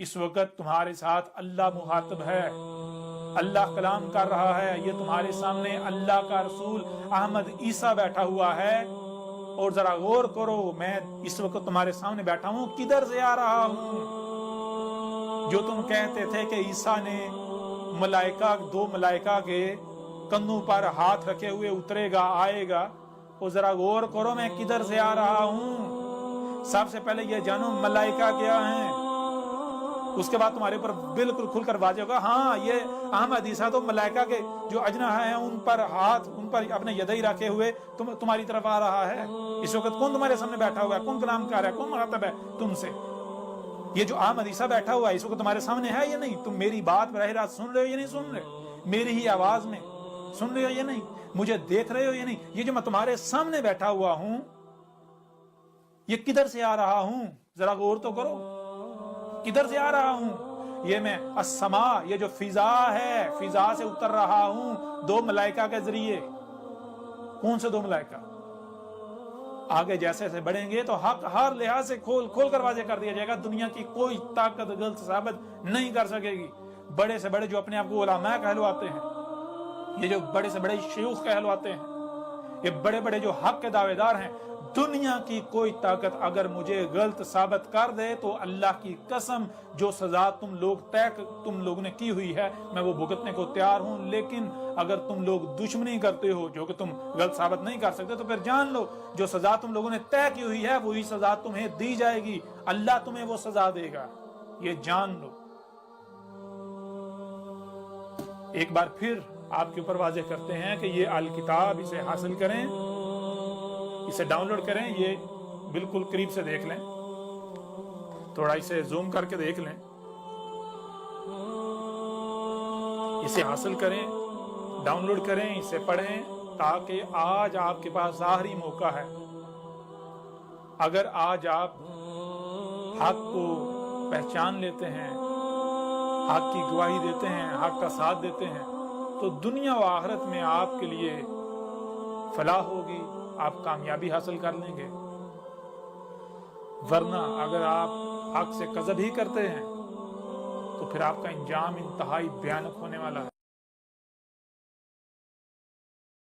اس وقت تمہارے ساتھ اللہ مخاطب ہے، اللہ کلام کر رہا ہے، یہ تمہارے سامنے اللہ کا رسول احمد عیسیٰ بیٹھا ہوا ہے، اور ذرا غور کرو میں اس وقت تمہارے سامنے بیٹھا ہوں، کدھر سے آ رہا ہوں؟ جو تم کہتے تھے کہ عیسیٰ نے دو ملائکہ کے کندھوں پر ہاتھ رکھے ہوئے اترے گا، آئے گا، اور ذرا غور کرو میں کدھر سے آ رہا ہوں۔ سب سے پہلے یہ جانو ملائکہ کیا ہیں، اس کے بعد تمہارے اوپر بالکل کھل کر واضح ہوگا ہاں یہ احمد عیسیٰ تو ملائکہ کے جو اجنحہ ہیں ان پر اپنے یدئی رکھے ہوئے تمہاری طرف آ رہا ہے۔ اس وقت کون تمہارے سامنے بیٹھا ہوا ہے، کون کلام کر رہا ہے، کون مخاطب ہے تم سے؟ یہ جو احمد عیسیٰ بیٹھا ہوا ہے اس وقت تمہارے سامنے ہے یا نہیں؟ تم میری بات براہ راست سن رہے ہو یا نہیں سن رہے؟ میری ہی آواز میں سن رہے ہو یا نہیں؟ مجھے دیکھ رہے ہو یا نہیں؟ یہ جو میں تمہارے سامنے بیٹھا ہوا ہوں یہ کدھر سے آ رہا ہوں؟ ذرا غور تو کرو، کدھر سے آ رہا ہوں؟ یہ میں السماء، یہ جو فضا ہے، فضا سے اتر رہا ہوں دو ملائکہ کے ذریعے۔ کون سے دو ملائکہ؟ آگے جیسے جیسے بڑھیں گے تو حق ہر لحاظ سے کھول کر واضح کر دیا جائے گا، دنیا کی کوئی طاقت غلط ثابت نہیں کر سکے گی۔ بڑے سے بڑے جو اپنے آپ کو علماء کہلواتے ہیں، یہ جو بڑے سے بڑے شیوخ کہلواتے ہیں، یہ بڑے بڑے جو حق کے دعوے دار ہیں، دنیا کی کوئی طاقت اگر مجھے غلط ثابت کر دے تو اللہ کی قسم جو سزا تم لوگوں نے کی ہوئی ہے میں وہ بھگتنے کو تیار ہوں، لیکن اگر تم لوگ دشمنی کرتے ہو جو کہ تم غلط ثابت نہیں کر سکتے تو پھر جان لو جو سزا تم لوگوں نے طے کی ہوئی ہے وہی سزا تمہیں دی جائے گی، اللہ تمہیں وہ سزا دے گا، یہ جان لو۔ ایک بار پھر آپ کے اوپر واضح کرتے ہیں کہ یہ الکتاب، اسے حاصل کریں، اسے ڈاؤن لوڈ کریں، یہ بالکل قریب سے دیکھ لیں، تھوڑا اسے زوم کر کے دیکھ لیں، اسے حاصل کریں، ڈاؤن لوڈ کریں، اسے پڑھیں، تاکہ آج آپ کے پاس ظاہری موقع ہے۔ اگر آج آپ حق کو پہچان لیتے ہیں، حق کی گواہی دیتے ہیں، حق کا ساتھ دیتے ہیں، تو دنیا و آخرت میں آپ کے لیے فلاح ہوگی، آپ کامیابی حاصل کر لیں گے۔ ورنہ اگر آپ حق سے کذب ہی کرتے ہیں تو پھر آپ کا انجام انتہائی بھیانک ہونے والا ہے۔